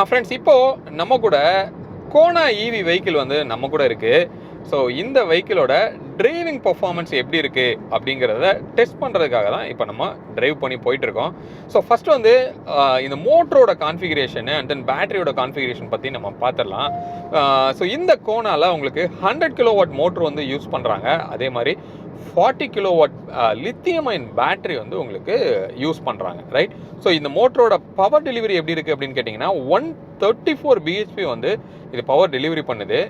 Friends, இப்போது நம்ம கூட கோனா ஈவி வெஹிக்கிள் வந்து நம்ம கூட இருக்குது. ஸோ இந்த வெஹிக்கிளோட டிரைவிங் பர்ஃபார்மன்ஸ் எப்படி இருக்குது அப்படிங்கிறத டெஸ்ட் பண்ணுறதுக்காக தான் இப்போ நம்ம டிரைவ் பண்ணி போயிட்டுருக்கோம். ஸோ ஃபஸ்ட்டு வந்து இந்த மோட்டரோட கான்ஃபிகரேஷனு அண்ட் தென் பேட்டரியோட கான்ஃபிகரேஷன் பற்றி நம்ம பார்த்துடலாம். ஸோ இந்த கோனாவில் உங்களுக்கு 100 கிலோவாட் மோட்ரு வந்து யூஸ் பண்ணுறாங்க. அதே மாதிரி 40 கிலோவாட் லித்தியம் அயன் பேட்டரி வந்து உங்களுக்கு யூஸ் பண்ணுறாங்க, ரைட்? ஸோ இந்த மோட்டரோட பவர் டெலிவரி எப்படி இருக்குது அப்படின்னு கேட்டிங்கன்னா 134 பிஹெச்பி வந்து இது பவர் டெலிவரி பண்ணுது.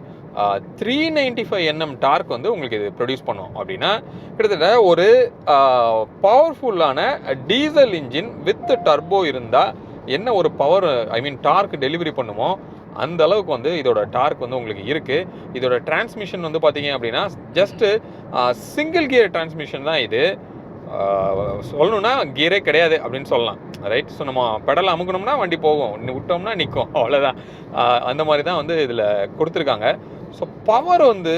395 Nm டார்க் வந்து உங்களுக்கு இது ப்ரொடியூஸ் பண்ணும். அப்படின்னா கிட்டத்தட்ட ஒரு பவர்ஃபுல்லான டீசல் இன்ஜின் வித் டர்போ இருந்தால் என்ன ஒரு பவர் டார்க் டெலிவரி பண்ணுமோ அந்த அளவுக்கு வந்து இதோட டார்க் வந்து உங்களுக்கு இருக்குது. இதோட டிரான்ஸ்மிஷன் வந்து பார்த்தீங்க அப்படின்னா ஜஸ்ட்டு சிங்கிள் கியர் டிரான்ஸ்மிஷன் தான் இது. சொல்லணுன்னா கியரே கிடையாது அப்படின்னு சொல்லலாம், ரைட்? ஸோ நம்ம பெடலை அமுக்கணும்னா வண்டி போகும், விட்டோம்னா நிற்கும், அவ்வளோதான். அந்த மாதிரி தான் வந்து இதில் கொடுத்துருக்காங்க. ஸோ பவர் வந்து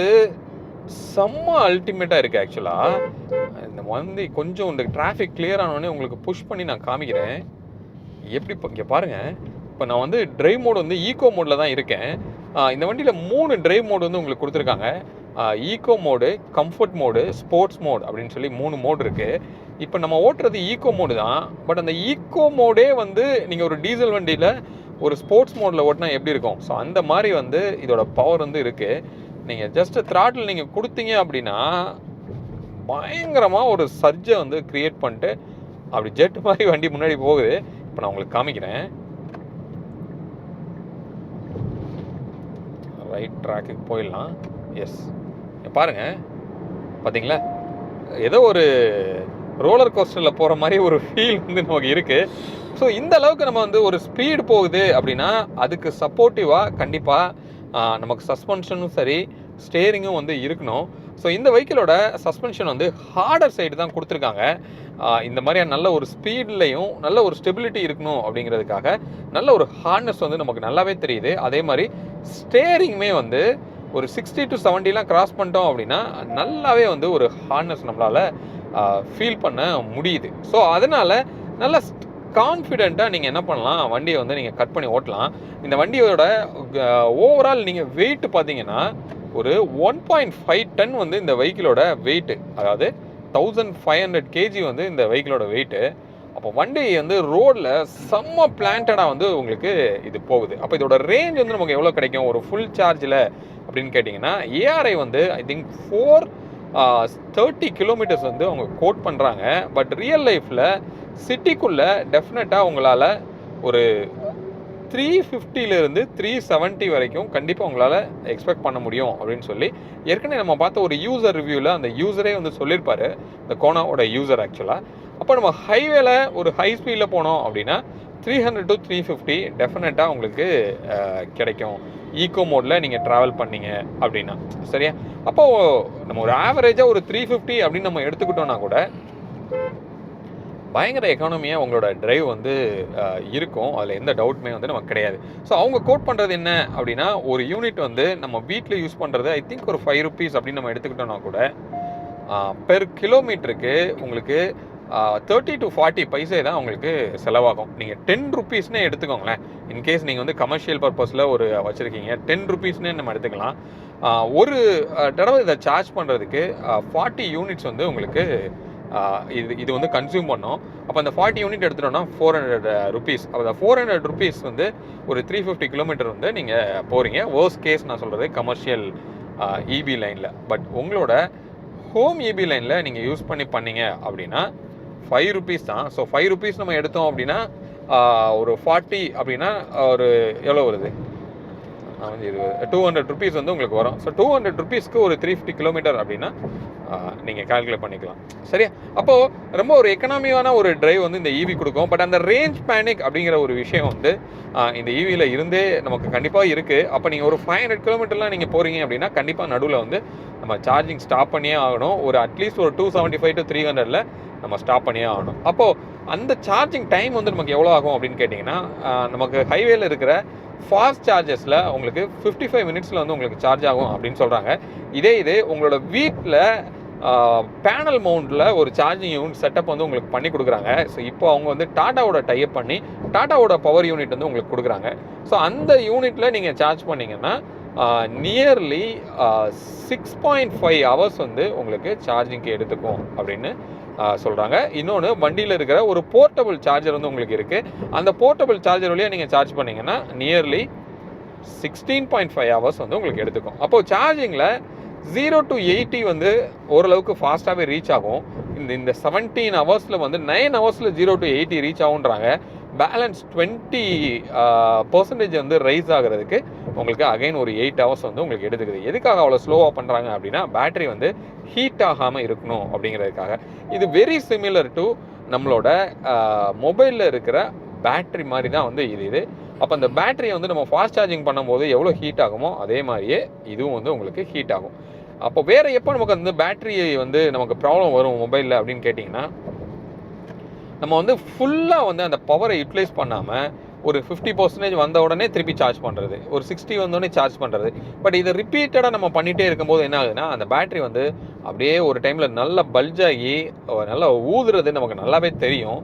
செம்ம அல்டிமேட்டாக இருக்குது. ஆக்சுவலாக இந்த வண்டி கொஞ்சம் இந்த டிராஃபிக் கிளியர் ஆனோடனே உங்களுக்கு புஷ் பண்ணி நான் காமிக்கிறேன். எப்படி இங்கே பாருங்கள். இப்போ நான் வந்து டிரைவ் மோடு வந்து ஈகோ மோடில் தான் இருக்கேன். இந்த வண்டியில் 3 டிரைவ் மோடு வந்து உங்களுக்கு கொடுத்துருக்காங்க. Eco mode, comfort mode, sports mode அப்படின்னு சொல்லி 3 மோடு இருக்குது. இப்போ நம்ம ஓட்டுறது ஈகோ மோடு தான். பட் அந்த ஈகோ மோடே வந்து நீங்கள் ஒரு டீசல் வண்டியில் ஒரு ஸ்போர்ட்ஸ் மோடில் ஓட்டினா எப்படி இருக்கும், ஸோ அந்த மாதிரி வந்து இதோட பவர் வந்து இருக்குது. நீங்கள் ஜஸ்ட்டு த்ராட்டில் நீங்கள் கொடுத்தீங்க அப்படின்னா பயங்கரமாக ஒரு சர்ஜை வந்து க்ரியேட் பண்ணிட்டு அப்படி ஜெட் மாதிரி வண்டி முன்னாடி போகுது. இப்போ நான் உங்களுக்கு காமிக்கிறேன். ரைட் ட்ராக்குக்கு போயிடலாம். எஸ், பாருங்கள், பார்த்தீங்களா? ஏதோ ஒரு ரோலர் கோஸ்டரில் போகிற மாதிரி ஒரு ஃபீல் வந்து நமக்கு இருக்குது. ஸோ இந்த அளவுக்கு நம்ம வந்து ஒரு ஸ்பீடு போகுது அப்படின்னா அதுக்கு சப்போர்ட்டிவாக கண்டிப்பாக நமக்கு சஸ்பென்ஷனும் சரி ஸ்டேரிங்கும் வந்து இருக்கணும். ஸோ இந்த வெஹிக்கிளோட சஸ்பென்ஷன் வந்து ஹார்டர் சைடு தான் கொடுத்துருக்காங்க. இந்த மாதிரியான நல்ல ஒரு ஸ்பீட்லையும் நல்ல ஒரு ஸ்டெபிலிட்டி இருக்கணும் அப்படிங்கிறதுக்காக நல்ல ஒரு ஹார்ட்னஸ் வந்து நமக்கு நல்லாவே தெரியுது. அதே மாதிரி ஸ்டேரிங்குமே வந்து ஒரு 60 to 70 கிராஸ் பண்ணிட்டோம் அப்படின்னா நல்லாவே வந்து ஒரு ஹார்ட்னஸ் நம்மளால் ஃபீல் பண்ண முடியுது. ஸோ அதனால் நல்ல கான்ஃபிடெண்ட்டாக நீங்கள் என்ன பண்ணலாம், வண்டியை வந்து நீங்கள் கட் பண்ணி ஓட்டலாம். இந்த வண்டியோட ஓவரால் நீங்கள் வெயிட் பார்த்தீங்கன்னா ஒரு 1.5 டன் வந்து இந்த வெஹிக்கிளோட வெயிட்டு, அதாவது 1500 kg வந்து இந்த வெஹிக்கிளோட வெயிட்டு. அப்போ வண்டி வந்து ரோடில் செம்ம பிளான்டடாக வந்து உங்களுக்கு இது போகுது. அப்போ இதோட ரேஞ்ச் வந்து நமக்கு எவ்வளோ கிடைக்கும் ஒரு ஃபுல் சார்ஜில் அப்படின்னு கேட்டிங்கன்னா ஏஆர்ஐ வந்து ஐ திங்க் 430 கிலோமீட்டர்ஸ் வந்து அவங்க கோட் பண்ணுறாங்க. பட் ரியல் லைஃப்பில் சிட்டிக்குள்ளே டெஃபினட்டாக உங்களால் ஒரு 350 370 வரைக்கும் கண்டிப்பாக உங்களால் எக்ஸ்பெக்ட் பண்ண முடியும் அப்படின்னு சொல்லி ஏற்கனவே நம்ம பார்த்த ஒரு யூசர் ரிவ்யூவில் அந்த யூசரே வந்து சொல்லியிருப்பார், இந்த கோனாவோட யூசர் ஆக்சுவலாக. அப்போ நம்ம ஹைவேல ஒரு ஹை ஸ்பீடில் போனோம் அப்படின்னா 300 to 350 டெஃபினட்டாக உங்களுக்கு கிடைக்கும் ஈகோ மோடில் நீங்கள் ட்ராவல் பண்ணீங்க அப்படின்னா, சரியா? அப்போது நம்ம ஒரு ஆவரேஜாக ஒரு 350 அப்படின்னு நம்ம எடுத்துக்கிட்டோன்னா கூட பயங்கர எக்கானமியாக உங்களோட டிரைவ் வந்து இருக்கும். அதில் எந்த டவுட்டுமே வந்து நமக்கு கிடையாது. ஸோ அவங்க கோட் பண்ணுறது என்ன அப்படின்னா ஒரு யூனிட் வந்து நம்ம வீட்டில் யூஸ் பண்ணுறது ஐ திங்க் ஒரு 5 rupees அப்படின்னு நம்ம எடுத்துக்கிட்டோன்னா கூட பெர் கிலோமீட்டருக்கு உங்களுக்கு 30 to 40 பைசே தான் உங்களுக்கு செலவாகும். நீங்கள் 10 rupeesனே எடுத்துக்கோங்களேன். இன்கேஸ் நீங்கள் வந்து கமர்ஷியல் பர்பஸில் ஒரு வச்சுருக்கீங்க, 10 rupeesனே நம்ம எடுத்துக்கலாம். ஒரு தடவை இதை சார்ஜ் பண்ணுறதுக்கு 40 யூனிட்ஸ் வந்து உங்களுக்கு இது வந்து கன்சியூம் பண்ணோம். அப்போ அந்த 40 யூனிட் எடுத்துட்டோம்னா 400 rupees. அப்போ 400 rupees வந்து ஒரு 350 கிலோமீட்டர் வந்து நீங்கள் போகிறீங்க. வேர்ஸ்ட் கேஸ் நான் சொல்கிறது கமர்ஷியல் இபி லைனில். பட் உங்களோட ஹோம் இபி லைனில் நீங்கள் யூஸ் பண்ணீங்க அப்படின்னா 5 rupees தான். ஸோ 5 rupees நம்ம எடுத்தோம் அப்படின்னா ஒரு 40 அப்படின்னா ஒரு எவ்வளோ வருது, வந்து 200 rupees வந்து உங்களுக்கு வரும். ஸோ 200 rupeesக்கு ஒரு 350 கிலோமீட்டர் அப்படின்னா நீங்கள் கால்குலேட் பண்ணிக்கலாம், சரியா? அப்போது ரொம்ப ஒரு எக்கனாமியான ஒரு டிரைவ் வந்து இந்த ஈவி கொடுக்கும். பட் அந்த ரேஞ்ச் பேனிக் அப்படிங்கிற ஒரு விஷயம் வந்து இந்த ஈவியில் இருந்தே நமக்கு கண்டிப்பாக இருக்குது. அப்போ நீங்கள் ஒரு 500 கிலோமீட்டர்லாம் நீங்கள் போகிறீங்க அப்படின்னா கண்டிப்பாக நடுவில் வந்து நம்ம சார்ஜிங் ஸ்டாப் பண்ணியே ஆகணும். ஒரு அட்லீஸ்ட் ஒரு 275 to 300 நம்ம ஸ்டாப் பண்ணியே ஆகணும். அப்போது அந்த சார்ஜிங் டைம் வந்து நமக்கு எவ்வளோ ஆகும் அப்படின்னு கேட்டிங்கன்னா நமக்கு ஹைவேல இருக்கிற ஃபாஸ்ட் சார்ஜஸில் உங்களுக்கு 55 minutes வந்து உங்களுக்கு சார்ஜ் ஆகும் அப்படின்னு சொல்கிறாங்க. இது உங்களோட வீட்டில் பேனல் மவுண்டில் ஒரு சார்ஜிங் யூனிட் செட்டப் வந்து உங்களுக்கு பண்ணி கொடுக்குறாங்க. ஸோ இப்போ அவங்க வந்து டாட்டாவோட டைப் பண்ணி டாட்டாவோட பவர் யூனிட் வந்து உங்களுக்கு கொடுக்குறாங்க. ஸோ அந்த யூனிட்டில் நீங்கள் சார்ஜ் பண்ணிங்கன்னா நியர்லி 6.5 ஹவர்ஸ் வந்து உங்களுக்கு சார்ஜிங்க்கு எடுத்துக்கும் அப்படின்னு சொல்கிறாங்க. இன்னொன்று வண்டியில் இருக்கிற ஒரு போர்ட்டபிள் சார்ஜர் வந்து உங்களுக்கு இருக்குது. அந்த போர்ட்டபிள் சார்ஜர் வழியாக நீங்கள் சார்ஜ் பண்ணிங்கன்னா நியர்லி 16.5 ஹவர்ஸ் வந்து உங்களுக்கு எடுத்துக்கும். அப்போது சார்ஜிங்கில் 0 to 80 வந்து ஓரளவுக்கு ஃபாஸ்ட்டாகவே ரீச் ஆகும். இந்த 17 ஹவர்ஸில் வந்து 9 ஹவர்ஸில் 0 to 80 ரீச் ஆகுன்றாங்க. பேலன்ஸ் 20% வந்து ரைஸ் ஆகிறதுக்கு உங்களுக்கு அகைன் ஒரு 8 ஹவர்ஸ் வந்து உங்களுக்கு எடுத்துக்குது. எதுக்காக அவ்வளோ ஸ்லோவாக பண்ணுறாங்க அப்படின்னா பேட்டரி வந்து ஹீட் ஆகாமல் இருக்கணும் அப்படிங்கிறதுக்காக. இது வெரி சிமிலர் டு நம்மளோட மொபைலில் இருக்கிற பேட்டரி மாதிரி தான் வந்து இது. அப்போ அந்த பேட்டரியை வந்து நம்ம ஃபாஸ்ட் சார்ஜிங் பண்ணும்போது எவ்வளோ ஹீட் ஆகுமோ அதே மாதிரியே இதுவும் வந்து உங்களுக்கு ஹீட் ஆகும். அப்போ வேறு எப்போ நமக்கு அந்த பேட்டரி வந்து நமக்கு ப்ராப்ளம் வரும் மொபைலில் அப்படின்னு கேட்டிங்கன்னா, நம்ம வந்து ஃபுல்லாக வந்து அந்த பவரை யூட்டிலைஸ் பண்ணாமல் ஒரு 50% வந்த உடனே திருப்பி சார்ஜ் பண்ணுறது, ஒரு 60 வந்தோடனே சார்ஜ் பண்ணுறது. பட் இதை ரிப்பீட்டடாக நம்ம பண்ணிகிட்டே இருக்கும்போது என்ன ஆகுதுன்னா அந்த பேட்டரி வந்து அப்படியே ஒரு டைமில் நல்லா பல்ஜாகி நல்லா ஊதுறது நமக்கு நல்லாவே தெரியும்.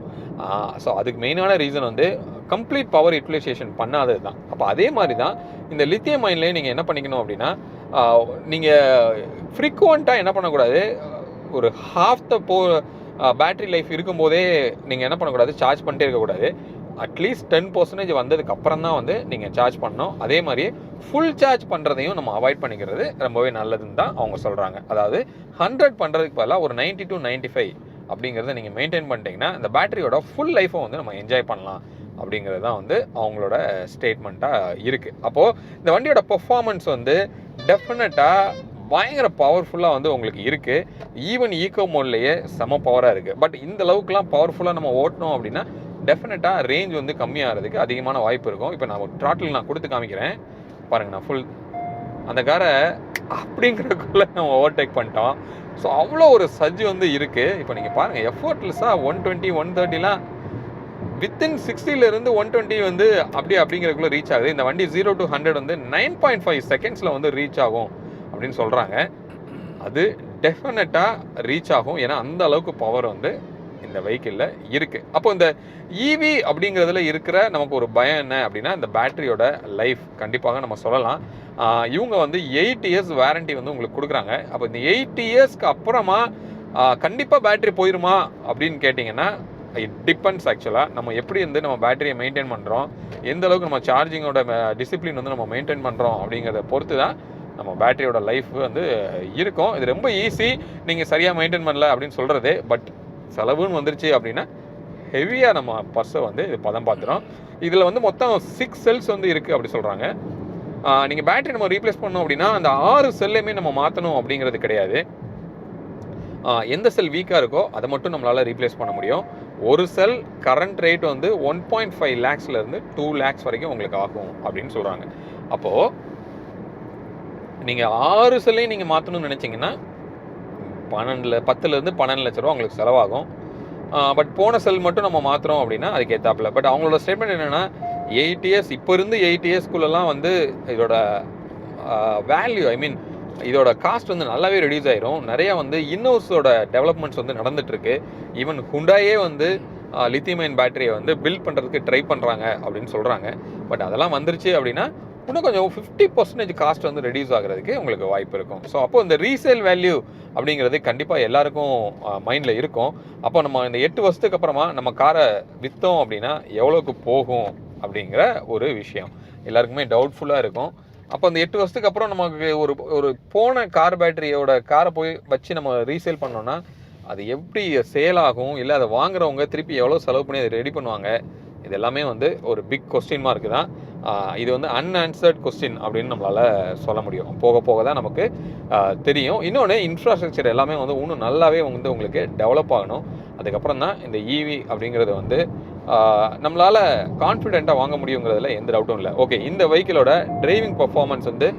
ஸோ அதுக்கு மெயினான ரீசன் வந்து கம்ப்ளீட் பவர் யூட்டிலைசேஷன் பண்ணாதது தான். அப்போ அதே மாதிரி தான் இந்த லித்தியம் அயன்லேயே நீங்கள் என்ன பண்ணிக்கணும் அப்படின்னா, நீங்கள் ஃப்ரீக்வெண்ட்டாக என்ன பண்ணக்கூடாது, ஒரு ஹாஃப் த பேட்டரி லைஃப் இருக்கும்போதே நீங்கள் என்ன பண்ணக்கூடாது, சார்ஜ் பண்ணிட்டே இருக்கக்கூடாது. அட்லீஸ்ட் 10% வந்ததுக்கு அப்புறம் தான் வந்து நீங்கள் சார்ஜ் பண்ணணும். அதே மாதிரி ஃபுல் சார்ஜ் பண்ணுறதையும் நம்ம அவாய்ட் பண்ணிக்கிறது ரொம்பவே நல்லதுன்னு தான் அவங்க சொல்கிறாங்க. அதாவது 100 பண்ணுறதுக்கு பதிலாக ஒரு 90 to 95 அப்படிங்கிறத நீங்கள் மெயின்டைன் பண்ணிட்டீங்கன்னா இந்த பேட்டரியோட ஃபுல் லைஃப்பை வந்து நம்ம என்ஜாய் பண்ணலாம் அப்படிங்கிறது தான் வந்து அவங்களோட ஸ்டேட்மெண்ட்டாக இருக்குது. அப்போது இந்த வண்டியோட பெர்ஃபார்மன்ஸ் வந்து டெஃபினட்டாக பயங்கர பவர்ஃபுல்லாக வந்து உங்களுக்கு இருக்குது. ஈவன் ஈக்கோ மோட்லேயே செம பவராக இருக்குது. பட் இந்த அளவுக்குலாம் பவர்ஃபுல்லாக நம்ம ஓட்டணும் அப்படின்னா டெஃபினட்டாக ரேஞ்ச் வந்து கம்மியாகிறதுக்கு அதிகமான வாய்ப்பு இருக்கும். இப்போ நான் ஒரு த்ராட்டில் நான் கொடுத்து காமிக்கிறேன் பாருங்கள். நான் ஃபுல் அந்த காரை அப்படிங்கிறதுக்குள்ளே நம்ம ஓவர்டேக் பண்ணிட்டோம். ஸோ அவ்வளோ ஒரு சஜ்ஜு வந்து இருக்குது. இப்போ நீங்கள் பாருங்கள், எஃபோர்ட்லெஸ்ஸாக 120 130லாம் வித்தின் 60லேருந்து 120 வந்து அப்படிங்கிறதுக்குள்ளே ரீச் ஆகுது. இந்த வண்டி 0 to 100 வந்து 9.5 செகண்ட்ஸில் வந்து ரீச் ஆகும் அப்படின்னு சொல்கிறாங்க. அது டெஃபினட்டாக ரீச் ஆகும். ஏன்னா அந்த அளவுக்கு பவர் வந்து இந்த வெஹிக்கிளில் இருக்குது. அப்போ இந்த இவி அப்படிங்கிறதுல இருக்கிற நமக்கு ஒரு பயம் என்ன அப்படின்னா, இந்த பேட்டரியோட லைஃப் கண்டிப்பாக நம்ம சொல்லலாம். இவங்க வந்து 8 இயர்ஸ் வாரண்டி வந்து உங்களுக்கு கொடுக்குறாங்க. அப்போ இந்த 8 இயர்ஸ்க்கு அப்புறமா கண்டிப்பாக பேட்டரி போயிருமா அப்படின்னு கேட்டிங்கன்னா, இட் டிபெண்ட்ஸ். ஆக்சுவலாக நம்ம எப்படி வந்து நம்ம பேட்டரியை மெயின்டைன் பண்ணுறோம், எந்த அளவுக்கு நம்ம சார்ஜிங்கோட டிசிப்ளின் வந்து நம்ம மெயின்டைன் பண்ணுறோம் அப்படிங்கிறத பொறுத்து தான் நம்ம பேட்டரியோட லைஃப் வந்து இருக்கும். இது ரொம்ப ஈஸி நீங்கள் சரியாக மெயின்டைன் பண்ணல அப்படின்னு சொல்கிறது. பட் செலவுன்னு வந்துருச்சு அப்படின்னா ஹெவியாக நம்ம பர்ஸை வந்து இது பதம் பார்த்துரும். இதில் வந்து மொத்தம் 6 செல்ஸ் வந்து இருக்குது அப்படி சொல்கிறாங்க. நீங்கள் பேட்டரி நம்ம ரீப்ளேஸ் பண்ணோம் அப்படின்னா அந்த 6 செல்லையுமே நம்ம மாற்றணும் அப்படிங்கிறது கிடையாது. எந்த செல் வீக்காக இருக்கோ அதை மட்டும் நம்மளால் ரீப்ளேஸ் பண்ண முடியும். ஒரு செல் கரண்ட் ரேட் வந்து 1.5 lakhsலேருந்து 2 lakhs வரைக்கும் உங்களுக்கு ஆகும் அப்படின்னு சொல்கிறாங்க. அப்போது நீங்கள் 6 செல்லையும் நீங்கள் மாற்றணும்னு நினச்சிங்கன்னா 10லேருந்து 12 லட்ச ரூபா உங்களுக்கு செலவாகும். பட் போன செல் மட்டும் நம்ம மாற்றுறோம் அப்படின்னா அதுக்கு ஏற்றாப்புல. பட் அவங்களோட ஸ்டேட்மெண்ட் என்னென்னா 8 இயர்ஸ் இப்போ இருந்து 8 இயர்ஸ்க்குள்ளெல்லாம் வந்து இதோட வேல்யூ இதோட காஸ்ட் வந்து நல்லாவே ரெடியூஸ் ஆயிரும். நிறையா வந்து இன்னோஸோட டெவலப்மெண்ட்ஸ் வந்து நடந்துகிட்ருக்கு. ஈவன் ஹுண்டாயே வந்து லித்தியம் அயன் பேட்டரியை வந்து பில்ட் பண்ணுறதுக்கு ட்ரை பண்ணுறாங்க அப்படின்னு சொல்கிறாங்க. பட் அதெல்லாம் வந்துருச்சு அப்படின்னா இன்னும் கொஞ்சம் 50% காஸ்ட் வந்து ரெடியூஸ் ஆகிறதுக்கு உங்களுக்கு வாய்ப்பு இருக்கும். ஸோ அப்போ இந்த ரீசேல் வேல்யூ அப்படிங்கிறது கண்டிப்பாக எல்லாருக்கும் மைண்டில் இருக்கும். அப்போ நம்ம இந்த 8 வருஷத்துக்கு அப்புறமா நம்ம காரை விற்றோம் அப்படின்னா எவ்வளோக்கு போகும் அப்படிங்கிற ஒரு விஷயம் எல்லாருக்குமே டவுட்ஃபுல்லாக இருக்கும். அப்போ அந்த 8 வருஷத்துக்கு அப்புறம் நமக்கு ஒரு போன கார் பேட்டரியோட காரை போய் வச்சு நம்ம ரீசேல் பண்ணோன்னா அது எப்படி சேல் ஆகும், இல்லை அதை வாங்குறவங்க திருப்பி எவ்வளோ செலவு பண்ணி அதை ரெடி பண்ணுவாங்க, இது எல்லாமே வந்து ஒரு பிக் கொஸ்டின் மார்க் தான். இது வந்து அன்ஆன்சர்ட் கொஸ்டின் அப்படின்னு நம்மளால் சொல்ல முடியும். போக போக தான் நமக்கு தெரியும். இன்னொன்று இன்ஃப்ராஸ்ட்ரக்சர் எல்லாமே வந்து இன்னும் நல்லாவே வந்து உங்களுக்கு டெவலப் ஆகணும். அதுக்கப்புறம் தான் இந்த இவி அப்படிங்கிறது வந்து நம்மளால் கான்ஃபிடெண்ட்டாக வாங்க முடியுங்கிறதுல எந்த டவுட்டும் இல்லை. ஓகே, இந்த வெஹிக்கிளோட டிரைவிங் பர்ஃபார்மன்ஸ் வந்து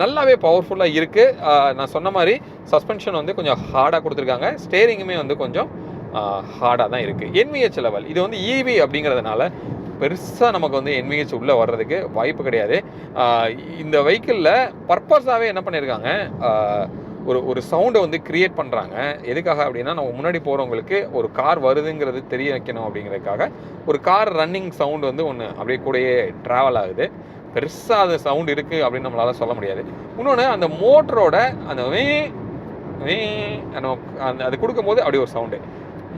நல்லாவே பவர்ஃபுல்லாக இருக்குது. நான் சொன்ன மாதிரி சஸ்பென்ஷன் வந்து கொஞ்சம் ஹார்டாக கொடுத்துருக்காங்க. ஸ்டேரிங்குமே வந்து கொஞ்சம் ஹார்டாக தான் இருக்குது. NVH லெவல் இது வந்து இவி அப்படிங்கிறதுனால பெருசாக நமக்கு வந்து NVH உள்ளே வர்றதுக்கு வாய்ப்பு கிடையாது. இந்த வெஹிக்கிளில் பர்பஸாகவே என்ன பண்ணியிருக்காங்க, ஒரு ஒரு சவுண்டை வந்து கிரியேட் பண்ணுறாங்க. எதுக்காக அப்படின்னா, நம்ம முன்னாடி போகிறவங்களுக்கு ஒரு கார் வருதுங்கிறது தெரிய வைக்கணும் அப்படிங்கிறதுக்காக ஒரு கார் ரன்னிங் சவுண்டு வந்து ஒன்று அப்படியே கூடயே ட்ராவல் ஆகுது. பெருசாக அது சவுண்ட் இருக்குது அப்படின்னு நம்மளால் சொல்ல முடியாது. இன்னொன்று அந்த மோட்டரோட அந்த அந்த அது கொடுக்கும்போது அப்படி ஒரு சவுண்டு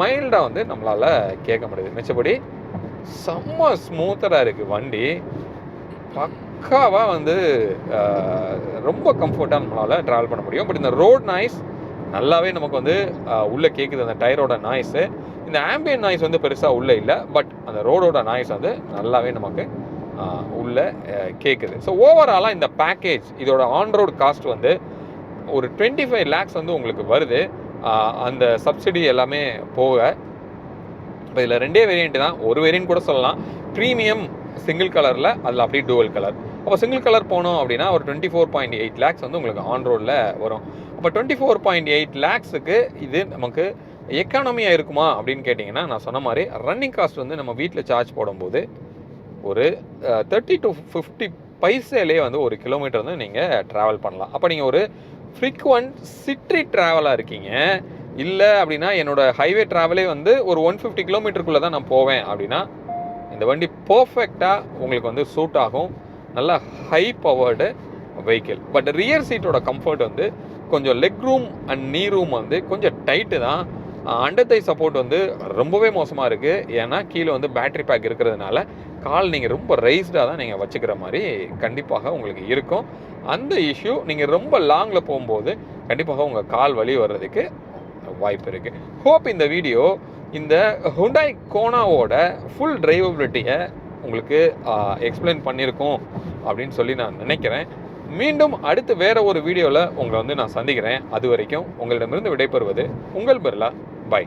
மைல்டாக வந்து நம்மளால் கேட்க முடியுது. மிச்சபடி செம்ம ஸ்மூத்தராக இருக்குது வண்டி. பக்காவாக வந்து ரொம்ப கம்ஃபர்ட்டாக நம்மளால் ட்ராவல் பண்ண முடியும். பட் இந்த ரோட் நாய்ஸ் நல்லாவே நமக்கு வந்து உள்ளே கேட்குது. அந்த டயரோட நாய்ஸு, இந்த ஆம்பியன் நாய்ஸ் வந்து பெருசாக உள்ளே இல்லை. பட் அந்த ரோடோட நாய்ஸ் வந்து நல்லாவே நமக்கு உள்ளே கேட்குது. ஸோ ஓவராலாக இந்த பேக்கேஜ் இதோட ஆன்ரோட் காஸ்ட் வந்து ஒரு 25 lakhs வந்து உங்களுக்கு வருது. அந்த சப்சிடி எல்லாமே போக. இப்போ இதில் 2 வேரியண்ட் தான். ஒரு வேரியண்ட் கூட சொல்லலாம் ப்ரீமியம் சிங்கிள் கலரில், அதில் அப்படியே டூவல் கலர். அப்போ சிங்கிள் கலர் போனோம் அப்படின்னா ஒரு 24.8 lakhs வந்து உங்களுக்கு ஆன் ரோடில் வரும். அப்போ 24.8 lakhsக்கு இது நமக்கு எக்கானமியாக இருக்குமா அப்படின்னு கேட்டிங்கன்னா, நான் சொன்ன மாதிரி ரன்னிங் காஸ்ட் வந்து நம்ம வீட்டில் சார்ஜ் போடும்போது ஒரு 30 to 50 பைசேலே வந்து ஒரு கிலோமீட்டர் வந்து நீங்கள் ட்ராவல் பண்ணலாம். அப்போ நீங்கள் ஒரு ஃப்ரீக்வெண்ட் சிட்டி ட்ராவலாக இருக்கீங்க, இல்லை அப்படின்னா என்னோடய ஹைவே ட்ராவலே வந்து ஒரு 150 கிலோமீட்டருக்குள்ளே தான் நான் போவேன் அப்படின்னா இந்த வண்டி பர்ஃபெக்டாக உங்களுக்கு வந்து சூட் ஆகும். நல்லா high powered vehicle. But rear சீட்டோட கம்ஃபர்ட் வந்து கொஞ்சம் leg room and knee room வந்து கொஞ்சம் டைட்டு தான். அண்டர் தை சப்போர்ட் வந்து ரொம்பவே மோசமாக இருக்குது. ஏன்னா கீழே வந்து பேட்டரி பேக் இருக்கிறதுனால கால் நீங்கள் ரொம்ப ரைஸ்டாக தான் நீங்கள் வச்சுக்கிற மாதிரி கண்டிப்பாக உங்களுக்கு இருக்கும். அந்த இஷ்யூ நீங்கள் ரொம்ப லாங்கில் போகும்போது கண்டிப்பாக உங்கள் கால் வலி வர்றதுக்கு வாய்ப்பு இருக்குது. ஹோப் இந்த வீடியோ இந்த Hyundai கோனாவோட ஃபுல் டிரைவபிலிட்டியை உங்களுக்கு எக்ஸ்பிளைன் பண்ணியிருக்கோம் அப்படின்னு சொல்லி நான் நினைக்கிறேன். மீண்டும் அடுத்து வேற ஒரு வீடியோவில் உங்களை வந்து நான் சந்திக்கிறேன். அது வரைக்கும் உங்களிடமிருந்து விடைபெறுவது உங்கள் பிர்லா. பை.